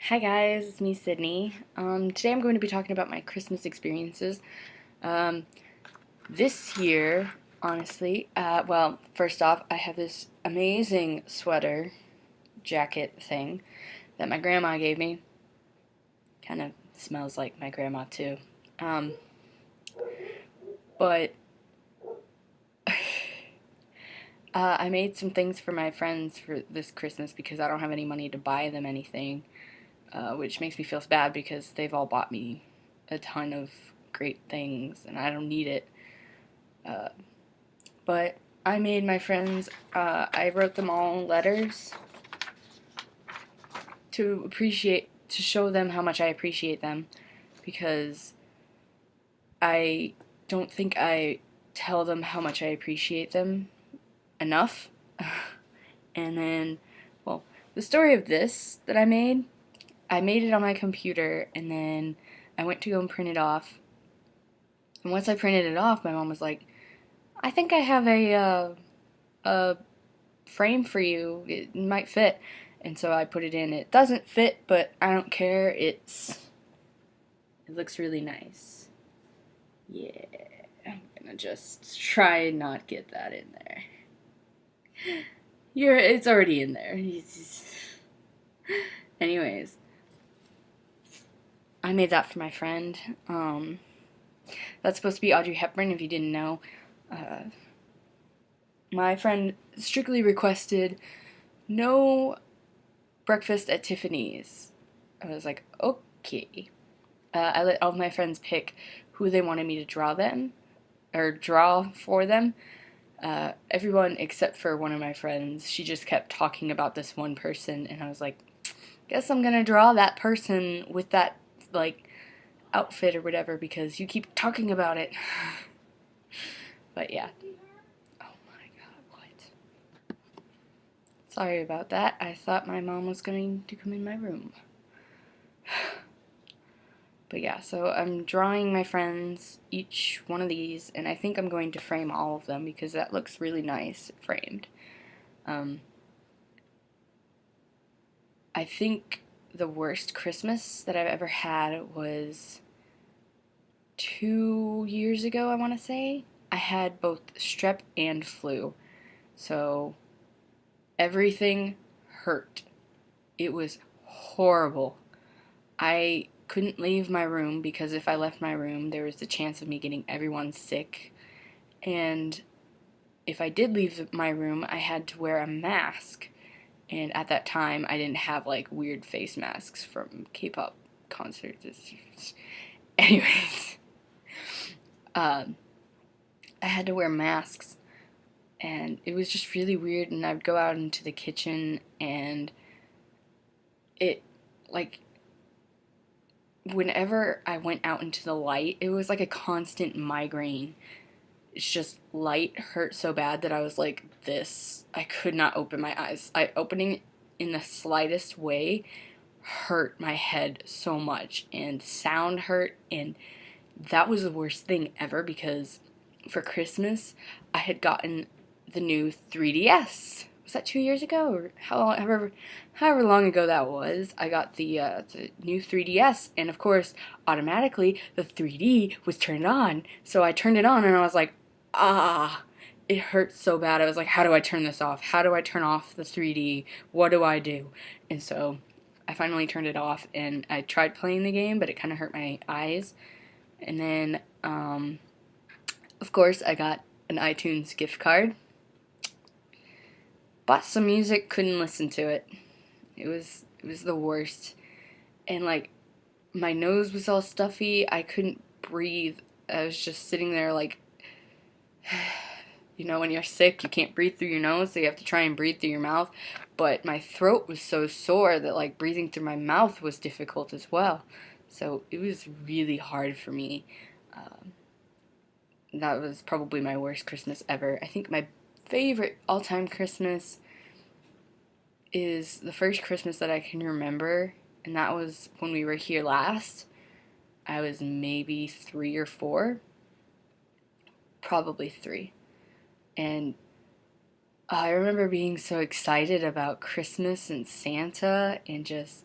Hi guys, it's me, Sydney. Today I'm going to be talking about my Christmas experiences. Um, this year, honestly, well, first off, I have this amazing sweater jacket thing that my grandma gave me. Kind of smells like my grandma too. Um, but I made some things for my friends for this Christmas because I don't have any money to buy them anything, which makes me feel bad because they've all bought me a ton of great things and I don't need it. Uh, but I made my friends, I wrote them all letters to show them how much I appreciate them, because I don't think I tell them how much I appreciate them enough. And then, well, the story of this that I made it on my computer, and then I went to go and print it off. And once I printed it off, my mom was like, I think I have a frame for you. It might fit. And so I put it in. It doesn't fit, but I don't care. It looks really nice. Yeah. I'm gonna just try and not get that in there. It's already in there. Anyways, I made that for my friend. That's supposed to be Audrey Hepburn, if you didn't know. Uh, my friend strictly requested no breakfast at Tiffany's. I was like, okay. I let all of my friends pick who they wanted me to draw for them. Everyone except for one of my friends, she just kept talking about this one person, and I was like, guess I'm gonna draw that person with that, like, outfit or whatever because you keep talking about it. But yeah. Oh my god, what? Sorry about that. I thought my mom was going to come in my room. But yeah, so I'm drawing my friends each one of these, and I think I'm going to frame all of them because that looks really nice framed. I think the worst Christmas that I've ever had was 2 years ago, I want to say. I had both strep and flu, so everything hurt. It was horrible. I couldn't leave my room because if I left my room, there was the chance of me getting everyone sick. And if I did leave my room, I had to wear a mask. And at that time, I didn't have like weird face masks from K-pop concerts. Anyways, I had to wear masks, and it was just really weird. And I'd go out into the kitchen, and it, like, whenever I went out into the light, it was like a constant migraine. It's just light hurt so bad that I was like this. I could not open my eyes. Opening in the slightest way hurt my head so much, and sound hurt, and that was the worst thing ever because for Christmas I had gotten the new 3DS. Was that 2 years ago or however long ago that was? I got the new 3DS, and of course automatically the 3D was turned on. So I turned it on and I was like, ah, it hurt so bad. I was like, how do I turn this off? How do I turn off the 3D? What do I do? And so I finally turned it off, and I tried playing the game, but it kind of hurt my eyes. And then, of course, I got an iTunes gift card. Bought some music, couldn't listen to it. It was the worst. And like my nose was all stuffy. I couldn't breathe. I was just sitting there like, when you're sick, you can't breathe through your nose, so you have to try and breathe through your mouth. But my throat was so sore that like breathing through my mouth was difficult as well. So it was really hard for me. That was probably my worst Christmas ever. I think my favorite all-time Christmas is the first Christmas that I can remember, and that was when we were here last. I was maybe 3 or 4, probably 3. And I remember being so excited about Christmas and Santa, and just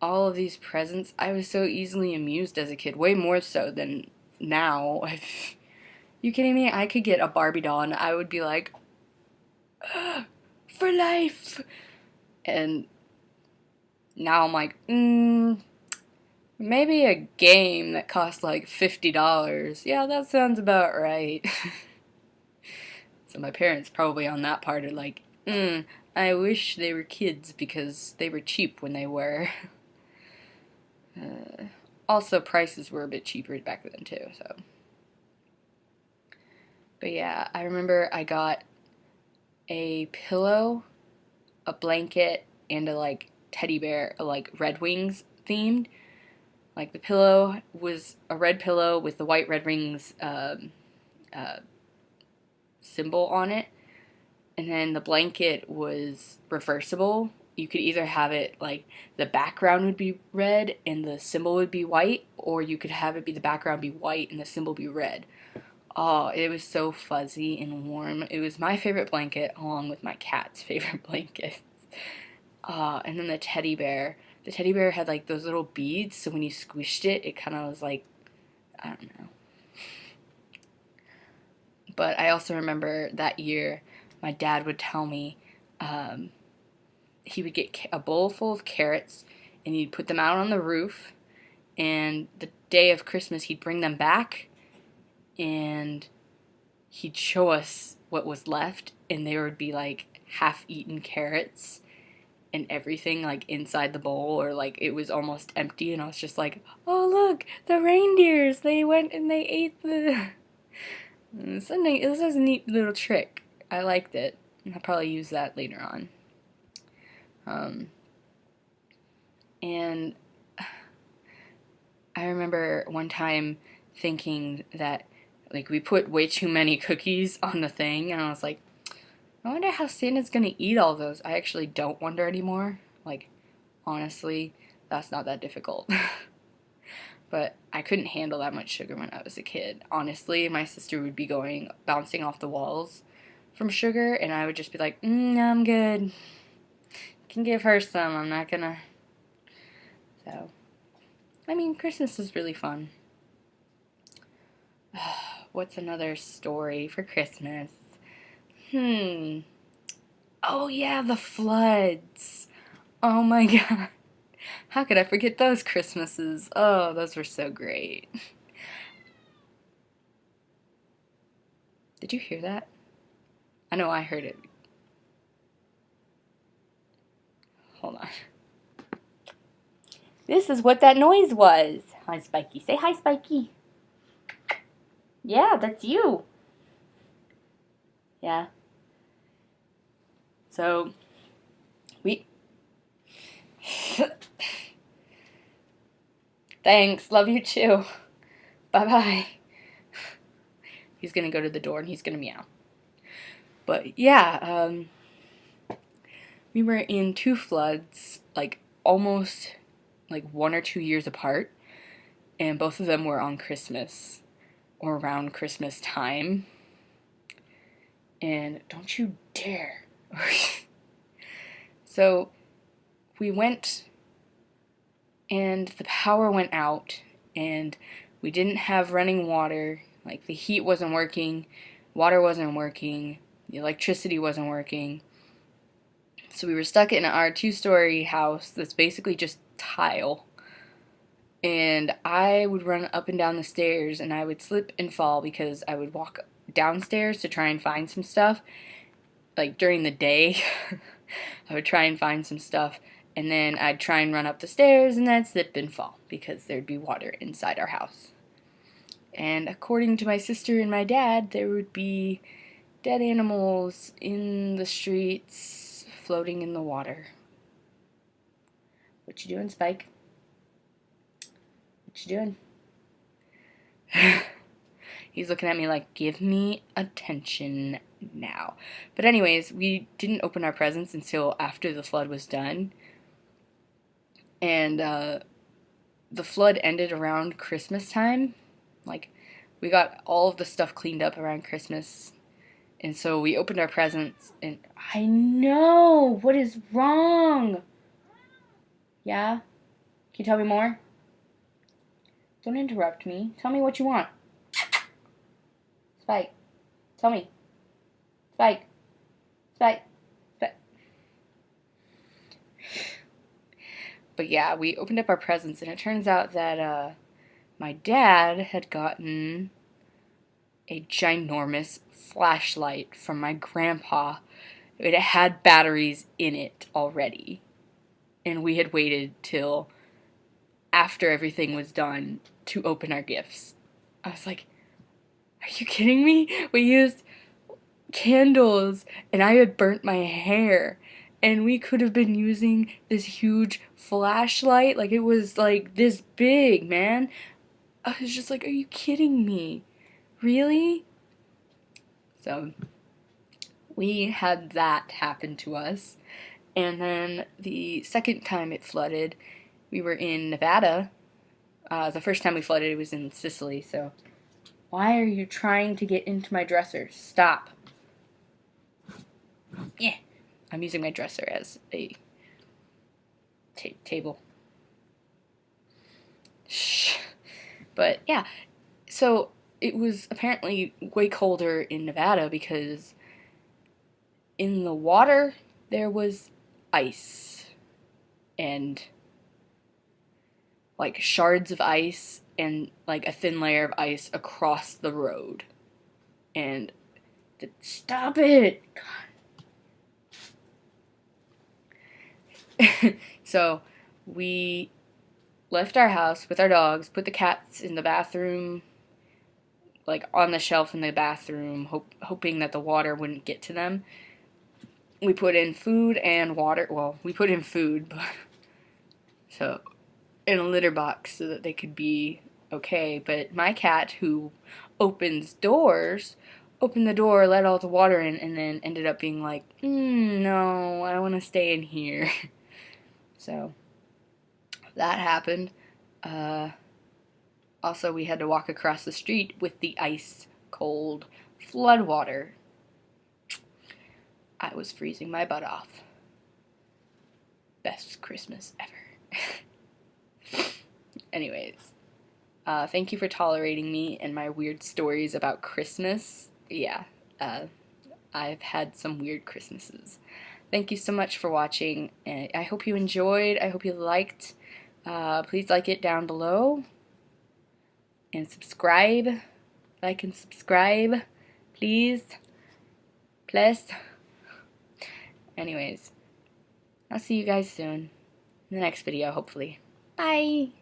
all of these presents. I was so easily amused as a kid, way more so than now. You kidding me? I could get a Barbie doll and I would be like, for life. And now I'm like, maybe a game that costs like $50. Yeah, that sounds about right. So my parents probably on that part are like, I wish they were kids because they were cheap when they were. Also, prices were a bit cheaper back then too, so. But yeah, I remember I got a pillow, a blanket, and a like teddy bear, like Red Wings themed. Like the pillow was a red pillow with the white Red Wings uh, symbol on it, and then the blanket was reversible. You could either have it like the background would be red and the symbol would be white, or you could have it be the background be white and the symbol be red. Oh, it was so fuzzy and warm. It was my favorite blanket along with my cat's favorite blanket. And then the teddy bear. The teddy bear had like those little beads, so when you squished it, it kind of was like, I don't know. But I also remember that year, my dad would tell me he would get a bowl full of carrots and he'd put them out on the roof, and the day of Christmas he'd bring them back and he'd show us what was left, and there would be like half-eaten carrots and everything like inside the bowl, or like it was almost empty, and I was just like, oh look, the reindeers, they went and they ate the something. This was a neat little trick. I liked it. I'll probably use that later on. And I remember one time thinking that like we put way too many cookies on the thing, and I was like, I wonder how Santa's gonna eat all those. I actually don't wonder anymore. Like, honestly, that's not that difficult. But I couldn't handle that much sugar when I was a kid. Honestly, my sister would be bouncing off the walls from sugar, and I would just be like, I'm good. You can give her some. I'm not gonna. So, I mean, Christmas is really fun. What's another story for Christmas? Oh yeah, the floods. Oh my god. How could I forget those Christmases? Oh, those were so great. Did you hear that? I know I heard it. Hold on. This is what that noise was. Hi, Spiky. Say hi, Spiky. Yeah, that's you. Yeah. So, we... Thanks. Love you too. Bye-bye. He's gonna go to the door and he's gonna meow. But yeah, we were in two floods, like almost like 1 or 2 years apart, and both of them were on Christmas or around Christmas time. And don't you dare. So we went, and the power went out, and we didn't have running water. Like the heat wasn't working, water wasn't working, the electricity wasn't working. So we were stuck in our 2-story house that's basically just tile. And I would run up and down the stairs, and I would slip and fall because I would walk downstairs to try and find some stuff. Like during the day, I would try and find some stuff, and then I'd try and run up the stairs, and then I'd slip and fall because there'd be water inside our house. And according to my sister and my dad, there would be dead animals in the streets floating in the water. What you doing, Spike? What you doing? He's looking at me like, give me attention now. But anyways, we didn't open our presents until after the flood was done. And the flood ended around Christmas time. Like, we got all of the stuff cleaned up around Christmas. And so we opened our presents, and I know! What is wrong? Yeah? Can you tell me more? Don't interrupt me. Tell me what you want. Spike. Tell me. Spike. Spike. Spike. But yeah, we opened up our presents, and it turns out that my dad had gotten a ginormous flashlight from my grandpa. It had batteries in it already. And we had waited till after everything was done to open our gifts. I was like, are you kidding me? We used candles, and I had burnt my hair, and we could have been using this huge flashlight. Like, it was like this big, man. I was just like, are you kidding me? Really? So we had that happen to us. And then the second time it flooded, we were in Nevada. The first time we flooded, it was in Sicily. So why are you trying to get into my dresser? Stop. Yeah. I'm using my dresser as a table. Shh. But yeah, so it was apparently way colder in Nevada because in the water there was ice and like shards of ice and like a thin layer of ice across the road. And stop it! God. So we left our house with our dogs, put the cats in the bathroom, like on the shelf in the bathroom, hoping that the water wouldn't get to them. We put in food and water. Well, we put in food, but so in a litter box so that they could be okay. But my cat, who opens doors, opened the door, let all the water in, and then ended up being like, no, I want to stay in here. So that happened. Also, we had to walk across the street with the ice cold flood water. I was freezing my butt off. Best Christmas ever. Anyways, thank you for tolerating me and my weird stories about Christmas. Yeah, I've had some weird Christmases. Thank you so much for watching, and I hope you enjoyed. I hope you liked. Please like it down below. And subscribe. Like and subscribe. Please. Please. Anyways, I'll see you guys soon. In the next video, hopefully. Bye!